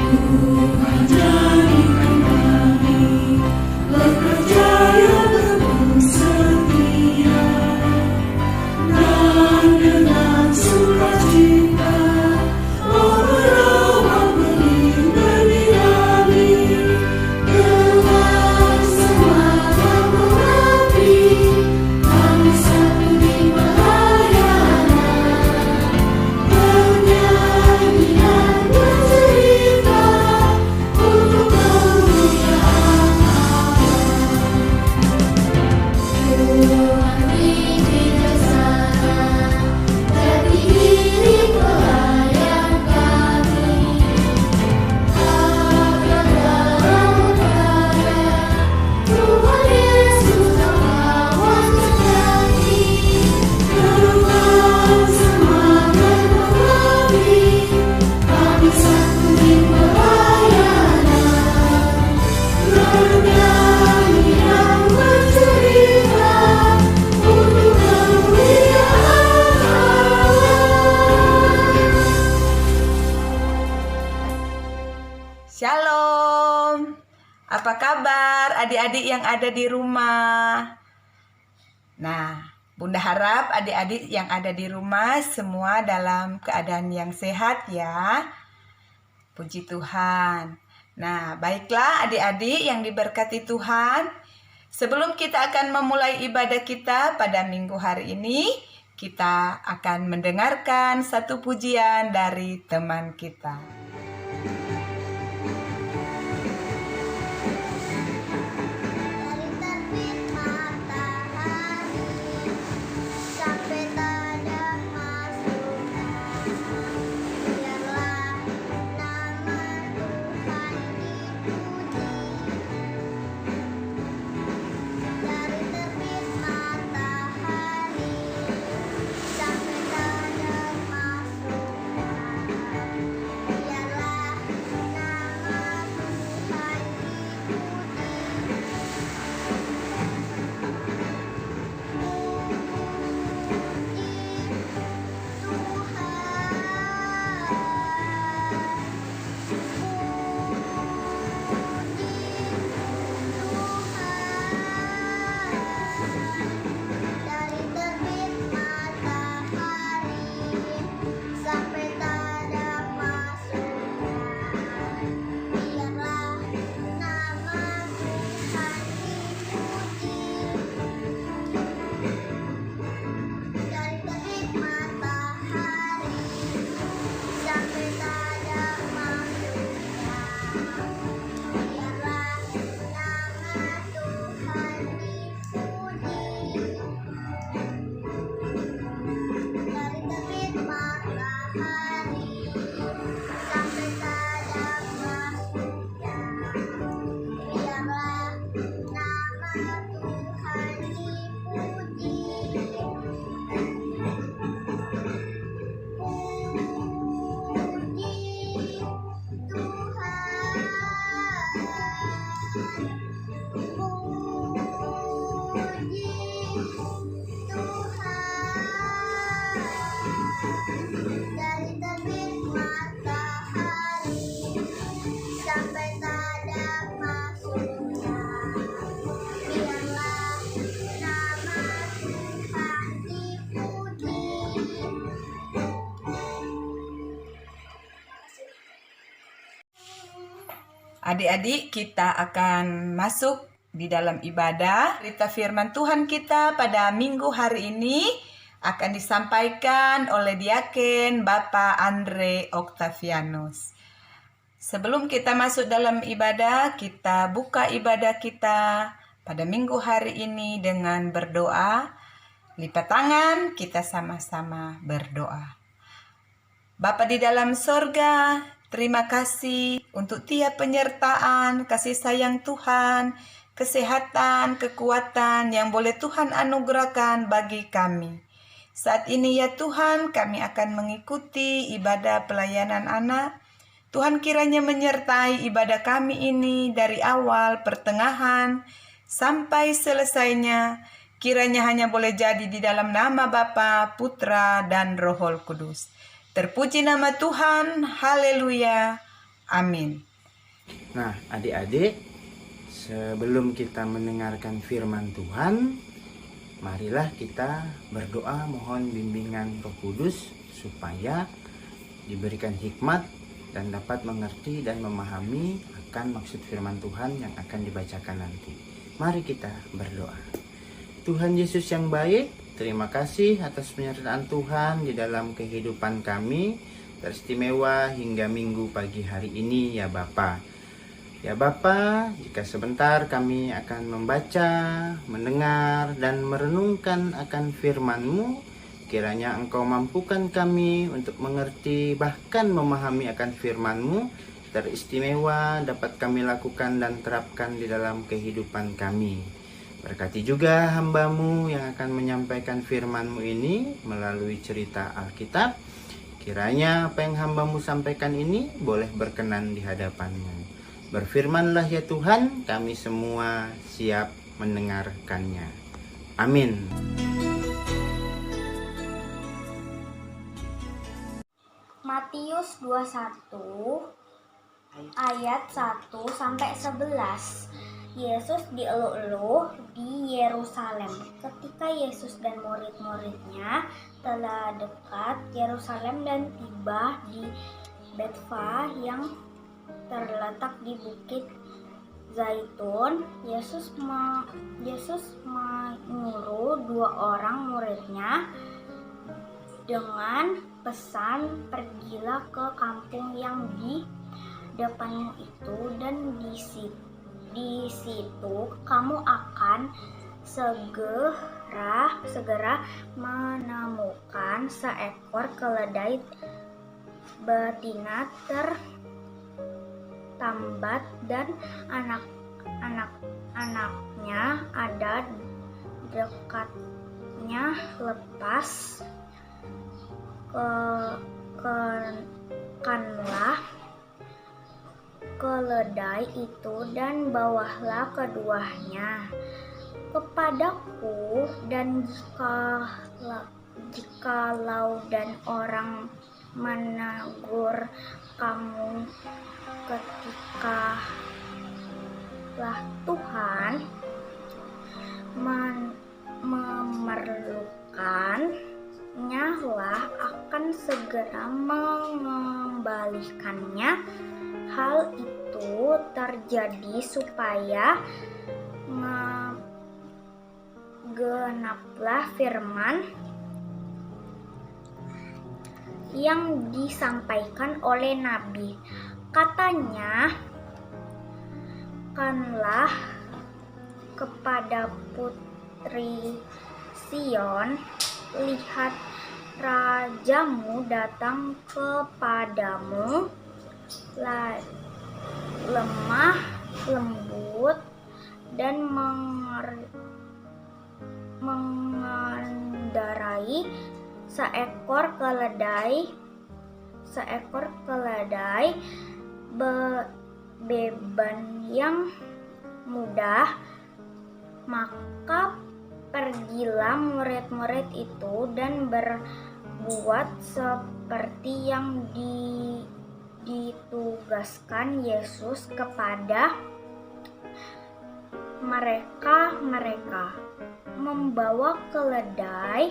Tuhan jadikan kami bekerja yang penuh setia, dan dengan sukacita merawat benih-benih kami dengan semangat mengabdi. Kami satu di pelayanan, bernyanyi dan bercerita untuk kemuliaan Tuhan bijaksana, berdiri pelayan kami, agar dalam karya Tuhan Yesus lawan sejati. Dengan semangat mengabdi, kami satu di pelayanan, bernyanyi dan bercerita untuk kemuliaan Allah. Shalom, apa kabar adik-adik yang ada di rumah? Nah, Bunda harap adik-adik yang ada di rumah semua dalam keadaan yang sehat ya. Puji Tuhan. Nah, baiklah adik-adik yang diberkati Tuhan. Sebelum kita akan memulai ibadah kita pada minggu hari ini, kita akan mendengarkan satu pujian dari teman kita. Dari terbit matahari sampai tadang masuknya, biarlah nama Tuhan dipuji. Dari terbit matahari sampai tadang masuknya, biarlah nama Tuhan dari terbit matahari sampai tadang masuknya, biarlah nama Tuhan dipuji. Dari terbit matahari sampai tadang masuknya, biarlah nama Tuhan dipuji. Dari terbit matahari sampai tadang masuknya, biarlah nama Tuhan dipuji. Puji Tuhan, puji Tuhan. Dari terbit matahari sampai tadang masuknya, biarlah nama Tuhan dipuji. Adik-adik, kita akan masuk di dalam ibadah. Cerita firman Tuhan kita pada minggu hari ini akan disampaikan oleh Diaken Bapak Andre Octavianus. Sebelum kita masuk dalam ibadah, kita buka ibadah kita pada minggu hari ini dengan berdoa. Lipat tangan, kita sama-sama berdoa. Bapa di dalam sorga, terima kasih untuk tiap penyertaan, kasih sayang Tuhan, kesehatan, kekuatan yang boleh Tuhan anugerahkan bagi kami. Saat ini ya Tuhan, kami akan mengikuti ibadah pelayanan anak. Tuhan kiranya menyertai ibadah kami ini dari awal, pertengahan, sampai selesainya. Kiranya hanya boleh jadi di dalam nama Bapa, Putra, dan Roh Kudus. Terpuji nama Tuhan, haleluya, Amin. Nah, adik-adik, sebelum kita mendengarkan firman Tuhan, marilah kita berdoa mohon bimbingan Roh Kudus supaya diberikan hikmat dan dapat mengerti dan memahami akan maksud firman Tuhan yang akan dibacakan nanti. Mari kita berdoa. Tuhan Yesus yang baik, terima kasih atas penyertaan Tuhan di dalam kehidupan kami, teristimewa hingga minggu pagi hari ini ya Bapa. Ya Bapa, jika sebentar kami akan membaca, mendengar, dan merenungkan akan firman-Mu, kiranya Engkau mampukan kami untuk mengerti bahkan memahami akan firman-Mu, teristimewa dapat kami lakukan dan terapkan di dalam kehidupan kami. Berkati juga hamba-Mu yang akan menyampaikan firman-Mu ini melalui cerita Alkitab. Kiranya apa yang hamba-Mu sampaikan ini boleh berkenan di hadapan-Mu. Berfirmanlah ya Tuhan, kami semua siap mendengarkannya. Amin. Matius 21 ayat 1 sampai 11. Yesus dieluk-eluk di Yerusalem. Ketika Yesus dan murid-muridnya telah dekat Yerusalem dan tiba di Betfage yang terletak di Bukit Zaitun, Yesus menyuruh 2 orang muridnya dengan pesan, pergilah ke kampung yang di depanmu itu, dan di situ kamu akan segera menemukan seekor keledai betina tertambat dan anak-anaknya ada dekatnya. Lepas kanlah keledai itu dan bawalah keduanya kepadaku, dan jikalau dan orang menegur kamu ketika Tuhan memerlukannya lah akan segera mengembalikannya. Hal itu terjadi supaya genaplah firman yang disampaikan oleh Nabi. Katanya, kanlah kepada putri Sion, lihat rajamu datang kepadamu, lemah lembut dan mengendarai seekor keledai beban yang mudah. Maka pergilah murid-murid itu dan berbuat seperti yang ditugaskan Yesus kepada mereka. Membawa keledai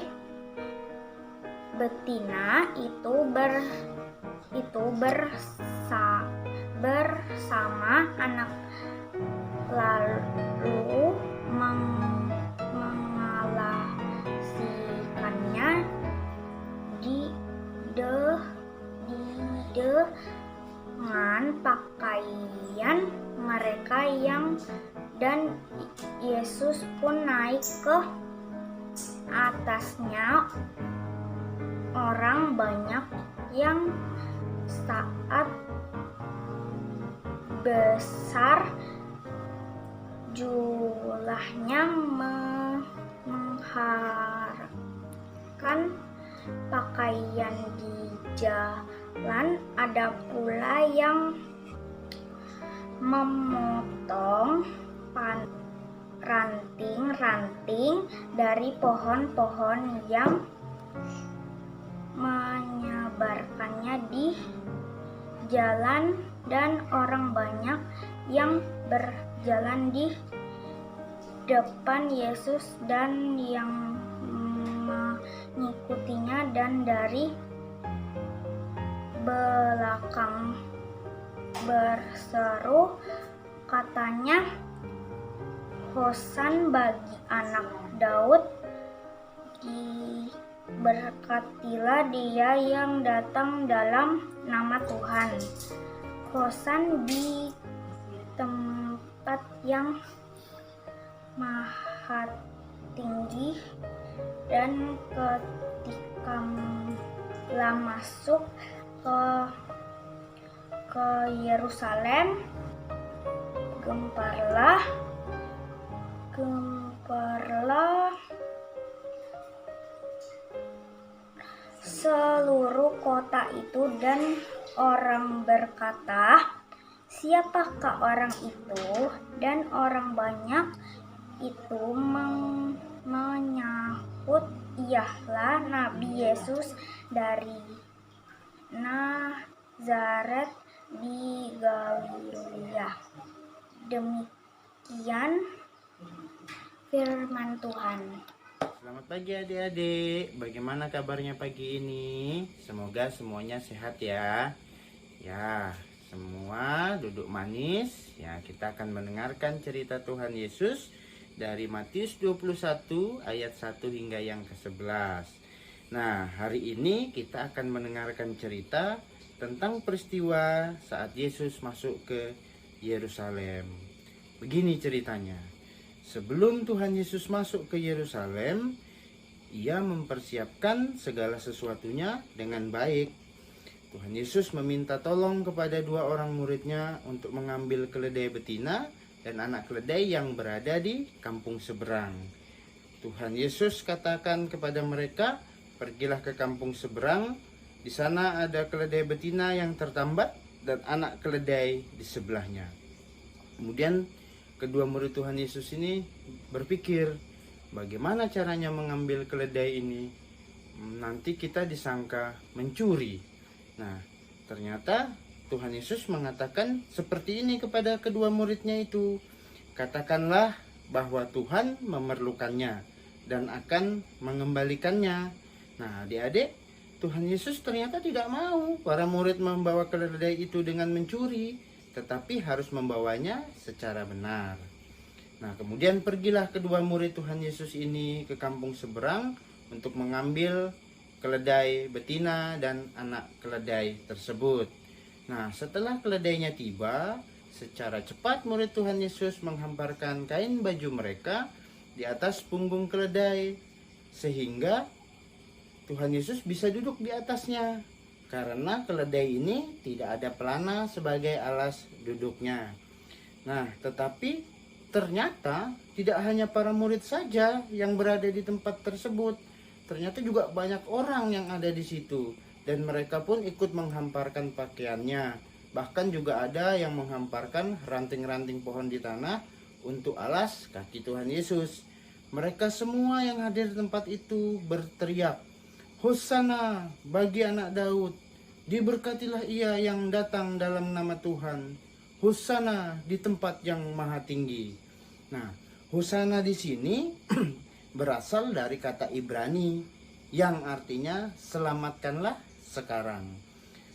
betina itu bersama anak, lalu mengalasikannya dengan pakaian mereka dan Yesus pun naik ke atasnya. Orang banyak yang saat besar jumlahnya mengharapkan pakaian di jalan. Ada pula yang memotong ranting-ranting dari pohon-pohon yang menyebarkannya di jalan dan orang banyak yang berjalan di depan Yesus dan yang mengikutinya, dan dari belakang berseru, katanya, "Hosan bagi anak Daud, diberkatilah dia yang datang dalam nama Tuhan. Hosan di tempat yang maha tinggi." Dan ketika telah masuk ke Yerusalem, gemparlah seluruh kota itu, dan orang berkata, "Siapakah orang itu?" Dan orang banyak itu menyahut, "Ialah Nabi Yesus dari Nazaret di Galilea." Demikian firman Tuhan. Selamat pagi adik-adik, bagaimana kabarnya pagi ini? Semoga semuanya sehat ya. Ya, semua duduk manis. Ya, kita akan mendengarkan cerita Tuhan Yesus dari Matius 21 ayat 1 hingga yang ke-11. Nah, hari ini kita akan mendengarkan cerita tentang peristiwa saat Yesus masuk ke Yerusalem. Begini ceritanya. Sebelum Tuhan Yesus masuk ke Yerusalem, ia mempersiapkan segala sesuatunya dengan baik. Tuhan Yesus meminta tolong kepada 2 orang muridnya untuk mengambil keledai betina dan anak keledai yang berada di kampung seberang. Tuhan Yesus katakan kepada mereka, "Pergilah ke kampung seberang, di sana ada keledai betina yang tertambat dan anak keledai di sebelahnya." Kemudian kedua murid Tuhan Yesus ini berpikir, bagaimana caranya mengambil keledai ini? Nanti kita disangka mencuri. Nah, ternyata Tuhan Yesus mengatakan seperti ini kepada kedua muridnya itu, "Katakanlah bahwa Tuhan memerlukannya dan akan mengembalikannya." Nah, adik-adik, Tuhan Yesus ternyata tidak mau para murid membawa keledai itu dengan mencuri, tetapi harus membawanya secara benar. Nah, kemudian pergilah kedua murid Tuhan Yesus ini ke kampung seberang untuk mengambil keledai betina dan anak keledai tersebut. Nah, setelah keledainya tiba, secara cepat murid Tuhan Yesus menghamparkan kain baju mereka di atas punggung keledai, sehingga Tuhan Yesus bisa duduk di atasnya. Karena keledai ini tidak ada pelana sebagai alas duduknya. Nah, tetapi ternyata tidak hanya para murid saja yang berada di tempat tersebut. Ternyata juga banyak orang yang ada di situ. Dan mereka pun ikut menghamparkan pakaiannya. Bahkan juga ada yang menghamparkan ranting-ranting pohon di tanah untuk alas kaki Tuhan Yesus. Mereka semua yang hadir di tempat itu berteriak, "Hosana bagi anak Daud, diberkatilah ia yang datang dalam nama Tuhan. Hosana di tempat yang maha tinggi." Nah, Hosana di sini berasal dari kata Ibrani yang artinya selamatkanlah sekarang.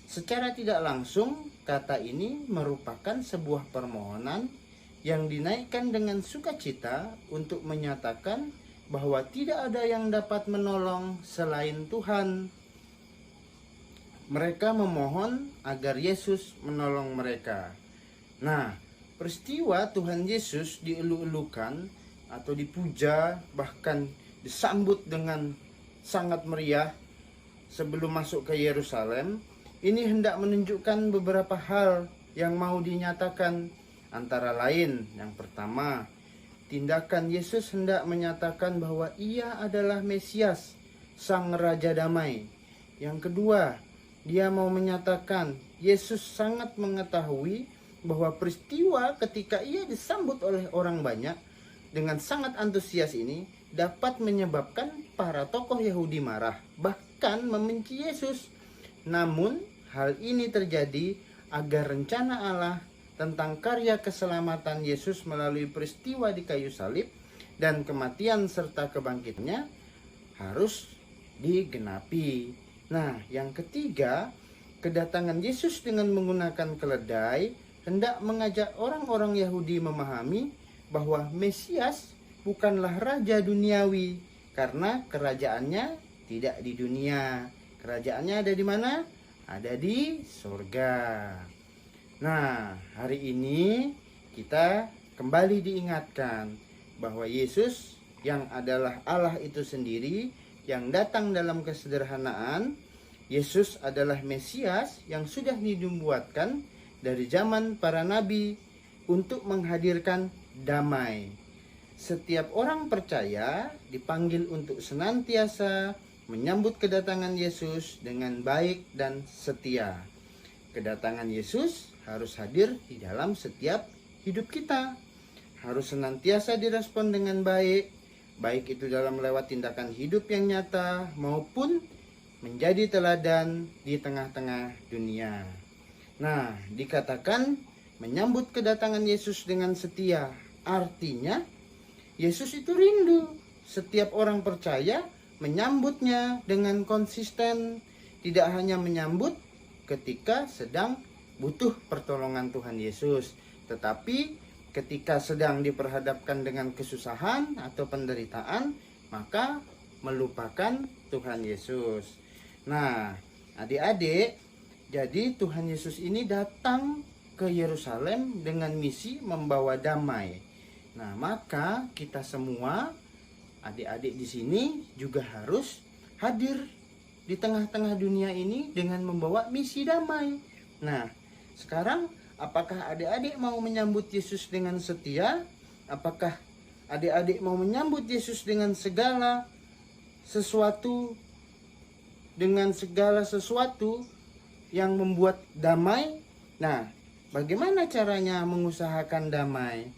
Secara tidak langsung, kata ini merupakan sebuah permohonan yang dinaikkan dengan sukacita untuk menyatakan bahwa tidak ada yang dapat menolong selain Tuhan. Mereka memohon agar Yesus menolong mereka. Nah, peristiwa Tuhan Yesus dielu-elukan atau dipuja, bahkan disambut dengan sangat meriah sebelum masuk ke Yerusalem, ini hendak menunjukkan beberapa hal yang mau dinyatakan. Antara lain, yang pertama, tindakan Yesus hendak menyatakan bahwa ia adalah Mesias, Sang Raja Damai. Yang kedua, dia mau menyatakan Yesus sangat mengetahui bahwa peristiwa ketika ia disambut oleh orang banyak dengan sangat antusias ini dapat menyebabkan para tokoh Yahudi marah, bahkan membenci Yesus. Namun, hal ini terjadi agar rencana Allah tentang karya keselamatan Yesus melalui peristiwa di kayu salib dan kematian serta kebangkitannya harus digenapi. Nah, yang ketiga, kedatangan Yesus dengan menggunakan keledai hendak mengajak orang-orang Yahudi memahami bahwa Mesias bukanlah raja duniawi, karena kerajaannya tidak di dunia. Kerajaannya ada di mana? Ada di surga. Nah, hari ini kita kembali diingatkan bahwa Yesus yang adalah Allah itu sendiri yang datang dalam kesederhanaan. Yesus adalah Mesias yang sudah dinubuatkan dari zaman para nabi untuk menghadirkan damai. Setiap orang percaya dipanggil untuk senantiasa menyambut kedatangan Yesus dengan baik dan setia. Kedatangan Yesus harus hadir di dalam setiap hidup kita. Harus senantiasa direspon dengan baik, baik itu dalam lewat tindakan hidup yang nyata maupun menjadi teladan di tengah-tengah dunia. Nah, dikatakan menyambut kedatangan Yesus dengan setia. Artinya, Yesus itu rindu setiap orang percaya menyambutnya dengan konsisten, tidak hanya menyambut ketika sedang butuh pertolongan Tuhan Yesus, tetapi ketika sedang diperhadapkan dengan kesusahan atau penderitaan, maka melupakan Tuhan Yesus. Nah, adik-adik, jadi Tuhan Yesus ini datang ke Yerusalem dengan misi membawa damai. Nah, maka kita semua adik-adik di sini juga harus hadir di tengah-tengah dunia ini dengan membawa misi damai. Nah, sekarang apakah adik-adik mau menyambut Yesus dengan setia? Apakah adik-adik mau menyambut Yesus dengan segala sesuatu yang membuat damai? Nah, bagaimana caranya mengusahakan damai?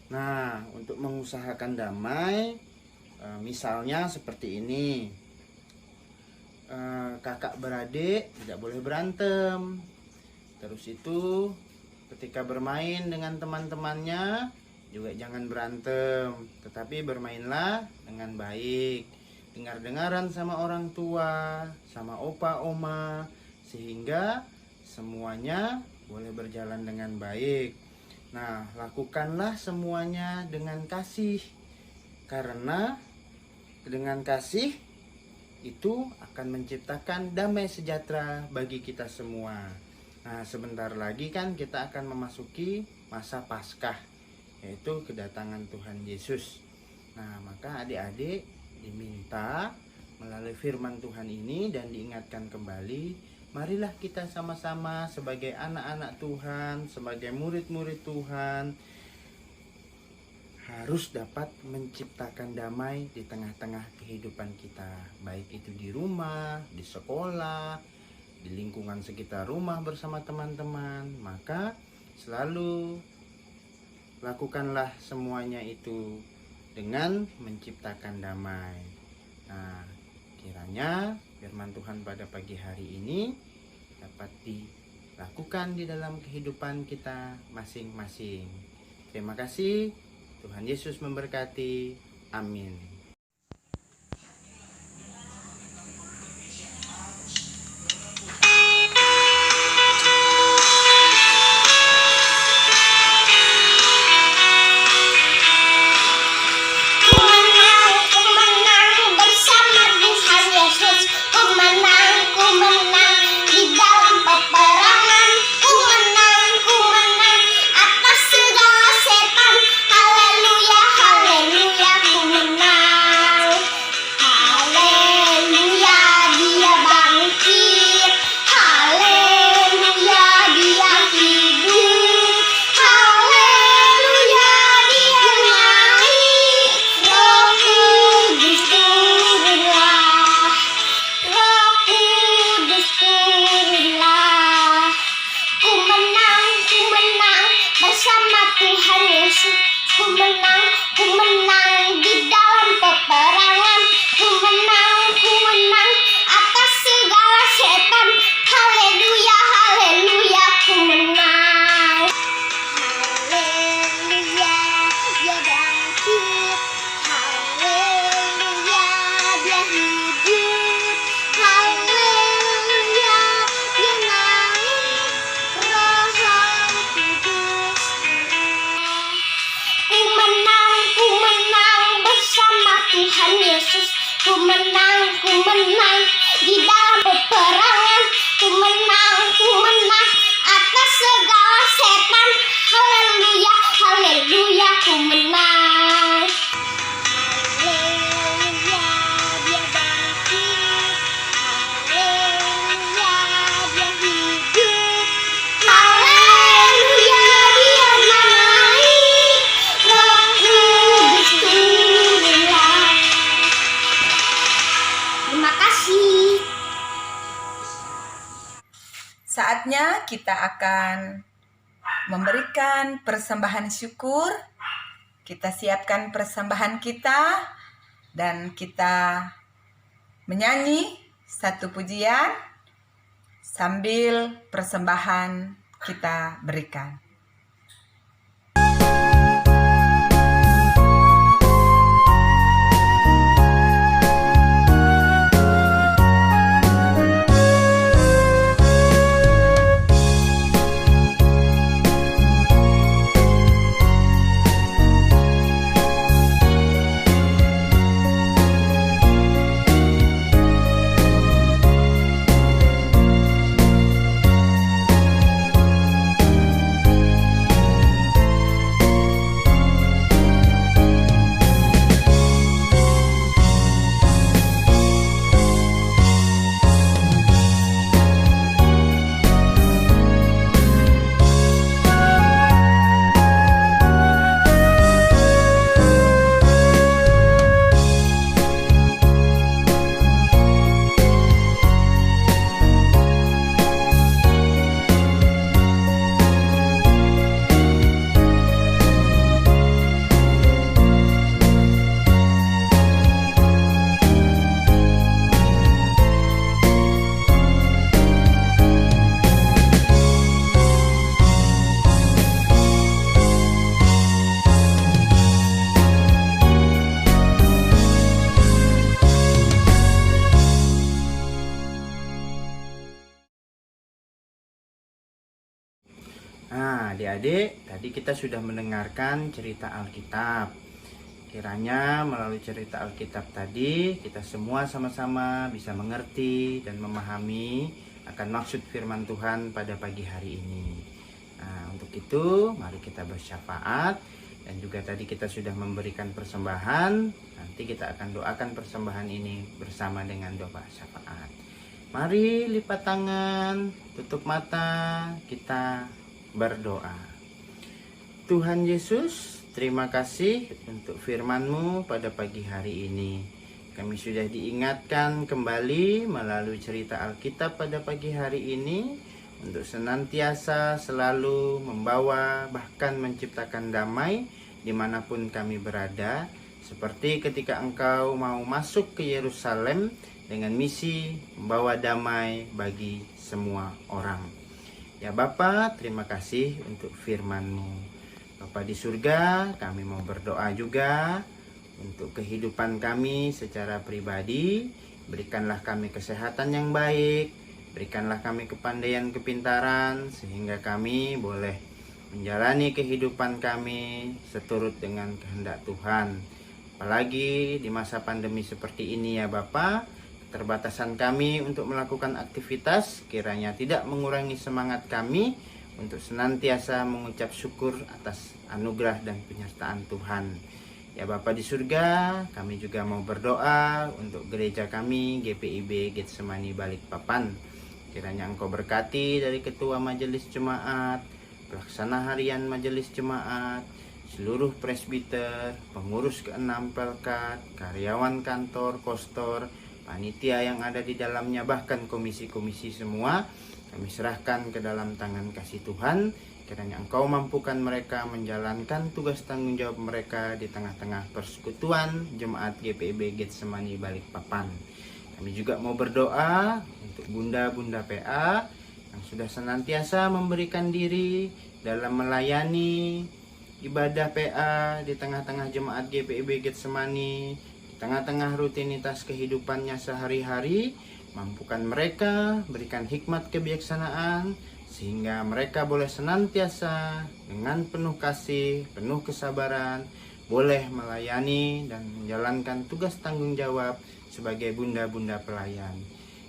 Nah, untuk mengusahakan damai, misalnya seperti ini, kakak beradik tidak boleh berantem. Terus itu ketika bermain dengan teman-temannya juga jangan berantem, tetapi bermainlah dengan baik, dengar-dengaran sama orang tua, sama opa oma, sehingga semuanya boleh berjalan dengan baik. Nah, lakukanlah semuanya dengan kasih, karena dengan kasih itu akan menciptakan damai sejahtera bagi kita semua. Nah, sebentar lagi kan kita akan memasuki masa Paskah, yaitu kedatangan Tuhan Yesus. Nah, maka adik-adik diminta melalui firman Tuhan ini dan diingatkan kembali, marilah kita sama-sama sebagai anak-anak Tuhan, sebagai murid-murid Tuhan, harus dapat menciptakan damai di tengah-tengah kehidupan kita, baik itu di rumah, di sekolah, di lingkungan sekitar rumah bersama teman-teman. Maka selalu lakukanlah semuanya itu dengan menciptakan damai. Nah, kiranya firman Tuhan pada pagi hari ini dapat dilakukan di dalam kehidupan kita masing-masing. Terima kasih. Tuhan Yesus memberkati. Amin. Haleluya, haleluya, ku menang. Tuhan Yesus. Ku menang di dalam peperangan. Ku menang atas segala setan. Haleluya, haleluya, ku menang. Haleluya, dia bangkit. Haleluya, dia hidup. Haleluya, dia naik. Roh Kudus turunlah. Terima kasih. Saatnya kita akan memberikan persembahan syukur. Kita siapkan persembahan kita dan kita menyanyi satu pujian sambil persembahan kita berikan. Nah, adik-adik, tadi kita sudah mendengarkan cerita Alkitab. Kiranya melalui cerita Alkitab tadi, kita semua sama-sama bisa mengerti dan memahami akan maksud firman Tuhan pada pagi hari ini. Nah, untuk itu, mari kita bersyafaat. Dan juga tadi kita sudah memberikan persembahan. Nanti kita akan doakan persembahan ini bersama dengan doa syafaat. Mari lipat tangan, tutup mata, kita berdoa. Tuhan Yesus, terima kasih untuk firman-Mu pada pagi hari ini. Kami sudah diingatkan kembali melalui cerita Alkitab pada pagi hari ini untuk senantiasa selalu membawa bahkan menciptakan damai dimanapun kami berada. Seperti ketika Engkau mau masuk ke Yerusalem dengan misi membawa damai bagi semua orang. Ya Bapa, terima kasih untuk firman-Mu. Bapa di surga, kami mau berdoa juga untuk kehidupan kami secara pribadi. Berikanlah kami kesehatan yang baik, berikanlah kami kepandaian, kepintaran, sehingga kami boleh menjalani kehidupan kami seturut dengan kehendak Tuhan. Apalagi di masa pandemi seperti ini ya Bapa, keterbatasan kami untuk melakukan aktivitas kiranya tidak mengurangi semangat kami untuk senantiasa mengucap syukur atas anugerah dan penyertaan Tuhan. Ya Bapa di surga, kami juga mau berdoa untuk gereja kami GPIB Getsemani Balikpapan. Kiranya Engkau berkati dari ketua majelis jemaat, pelaksana harian majelis jemaat, seluruh presbiter, pengurus ke-6 Pelkat, karyawan kantor, kostor, panitia yang ada di dalamnya, bahkan komisi-komisi semua. Kami serahkan ke dalam tangan kasih Tuhan. Kiranya Engkau mampukan mereka menjalankan tugas tanggung jawab mereka di tengah-tengah persekutuan Jemaat GPIB Getsemani Balikpapan. Kami juga mau berdoa untuk bunda-bunda PA yang sudah senantiasa memberikan diri dalam melayani ibadah PA di tengah-tengah Jemaat GPIB Getsemani, di tengah-tengah rutinitas kehidupannya sehari-hari. Mampukan mereka, berikan hikmat kebijaksanaan, sehingga mereka boleh senantiasa dengan penuh kasih, penuh kesabaran, boleh melayani dan menjalankan tugas tanggung jawab sebagai bunda-bunda pelayan.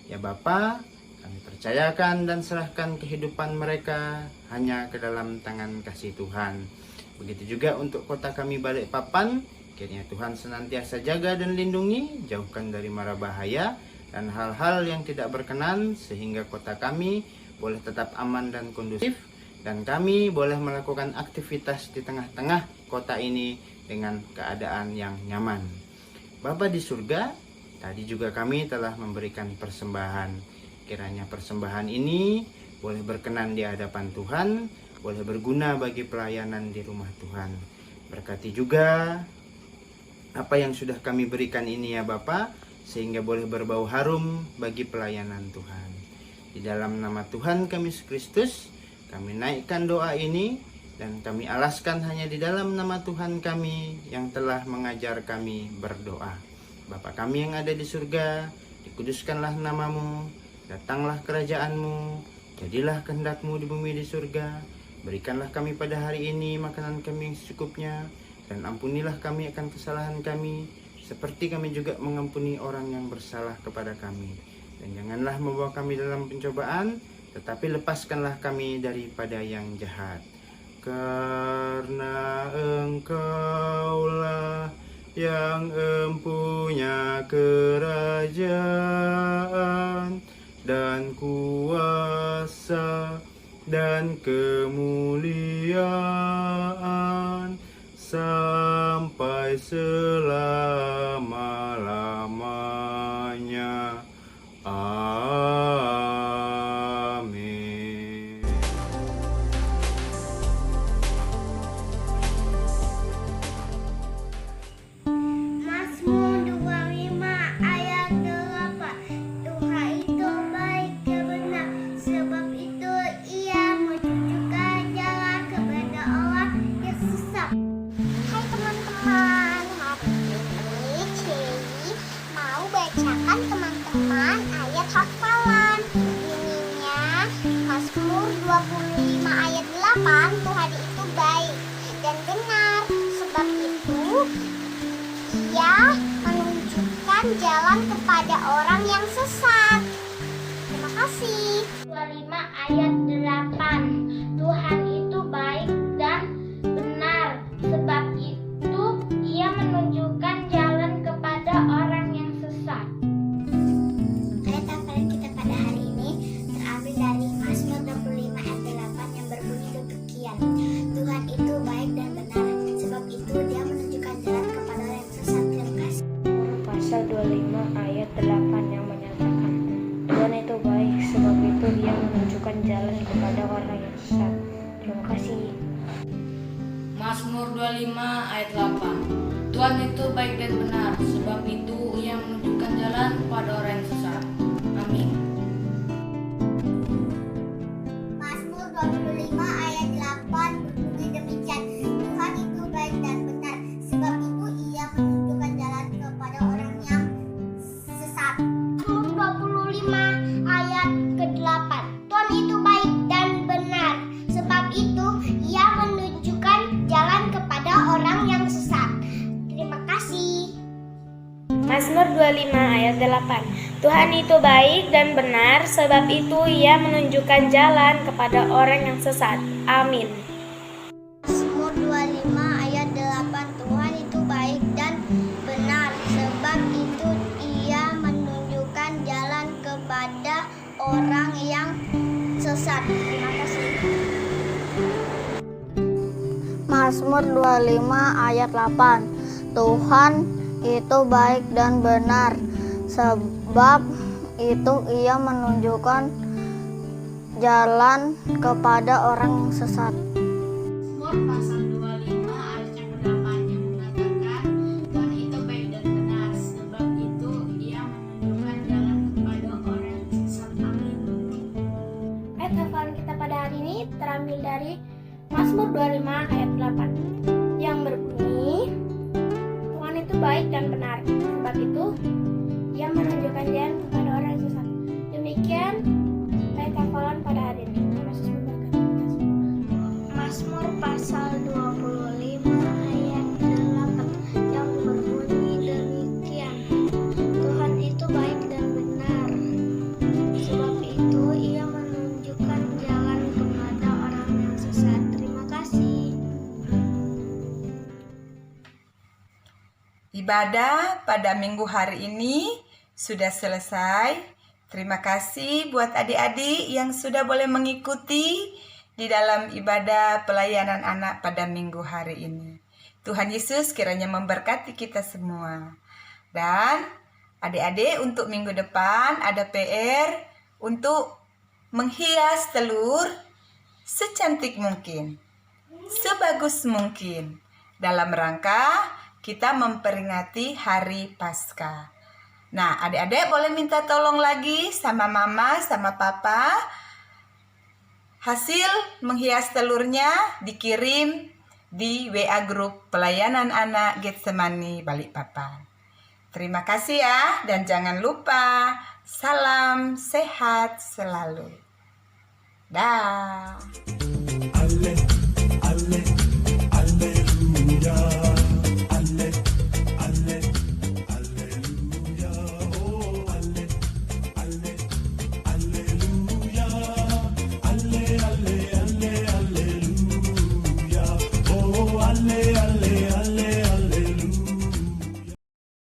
Ya Bapa, kami percayakan dan serahkan kehidupan mereka hanya ke dalam tangan kasih Tuhan. Begitu juga untuk kota kami Balikpapan, kiranya Tuhan senantiasa jaga dan lindungi, jauhkan dari mara bahaya dan hal-hal yang tidak berkenan, sehingga kota kami boleh tetap aman dan kondusif, dan kami boleh melakukan aktivitas di tengah-tengah kota ini dengan keadaan yang nyaman. Bapa di surga, tadi juga kami telah memberikan persembahan. Kiranya persembahan ini boleh berkenan di hadapan Tuhan, boleh berguna bagi pelayanan di rumah Tuhan. Berkati juga apa yang sudah kami berikan ini ya Bapa, sehingga boleh berbau harum bagi pelayanan Tuhan. Di dalam nama Tuhan kami Yesus Kristus, kami naikkan doa ini dan kami alaskan hanya di dalam nama Tuhan kami yang telah mengajar kami berdoa. Bapa kami yang ada di surga, dikuduskanlah namamu, datanglah kerajaanmu, jadilah kehendak-Mu di bumi di surga. Berikanlah kami pada hari ini makanan kami yang secukupnya, dan ampunilah kami akan kesalahan kami, seperti kami juga mengampuni orang yang bersalah kepada kami. Dan janganlah membawa kami dalam pencobaan, tetapi lepaskanlah kami daripada yang jahat. Karena Engkaulah yang empunya kerajaan dan kuasa dan kemuliaan sampai selama-lamanya. Amin. Mazmur 25 ayat 8. Tuhan itu baik dan benar, sebab itu Ia menunjukkan jalan kepada orang yang sesat. Hai teman-teman, hari ini Celi mau bacakan teman-teman ayat hafalan. Bunyinya Mazmur 25 ayat 8. Tuhan itu baik dan benar, sebab itu Ia menunjukkan jalan kepada orang yang sesat. Terima kasih. 25 ayat 8. Tuhan itu baik dan benar, sebab itu Ia menunjukkan jalan kepada orang yang sesat. Ayat hafalan kita pada hari ini terambil dari Mazmur 25 ayat 8 yang berbunyi demikian. Tuhan itu baik dan benar, sebab itu Dia menunjukkan jalan kepada orang yang sesat. Terima kasih. Pasal 25 ayat 8 yang menyatakan Tuhan itu baik, sebab itu Ia menunjukkan jalan kepada orang yang sesat. Terima kasih. Mazmur 25 ayat 8. Tuhan itu baik dan benar, sebab itu Ia menunjukkan jalan kepada orang yang sesat. Amin. Mazmur 25 ayat 8 berbunyi demikian. Tuhan itu baik dan benar, sebab itu Ia menunjukkan jalan kepada orang yang sesat. Mazmur 25 ayat ke-8. Tuhan itu baik dan benar, sebab itu Ia menunjukkan jalan kepada orang yang sesat. Terima kasih. Mazmur 25 ayat 8. Tuhan itu baik dan benar, sebab itu Ia menunjukkan jalan kepada orang yang sesat. Amin. Mazmur 25 ayat 8. Tuhan itu baik dan benar, sebab itu Ia menunjukkan jalan kepada orang yang sesat. Terima kasih. Mazmur 25 ayat 8. Tuhan itu baik dan benar, sebab itu Ia menunjukkan jalan kepada orang sesat. Mazmur pasal 25 ayat yang ke-8 yang mengatakan Tuhan itu baik dan benar, sebab itu Ia menunjukkan jalan kepada orang yang sesat. Amin. Ayat hafalan kita pada hari ini terambil dari Mazmur 25 ayat 8 yang berbunyi Tuhan itu baik dan benar, sebab itu Ia menunjukkan jalan kepada orang yang sesat. Demikian ayat hafalan pada hari ini. Yesus memberkati kita semua. Mazmur pasal 25 ayat 8. ibadah pada minggu hari ini sudah selesai. Terima kasih buat adik-adik yang sudah boleh mengikuti di dalam ibadah pelayanan anak pada minggu hari ini. Tuhan Yesus kiranya memberkati kita semua. Dan adik-adik untuk minggu depan ada PR untuk menghias telur secantik mungkin, sebagus mungkin, dalam rangka kita memperingati hari Paskah. Nah, adik-adik boleh minta tolong lagi sama mama, sama papa. Hasil menghias telurnya dikirim di WA grup pelayanan anak Getsemani Balikpapan. Terima kasih ya, dan jangan lupa salam sehat selalu. Dah.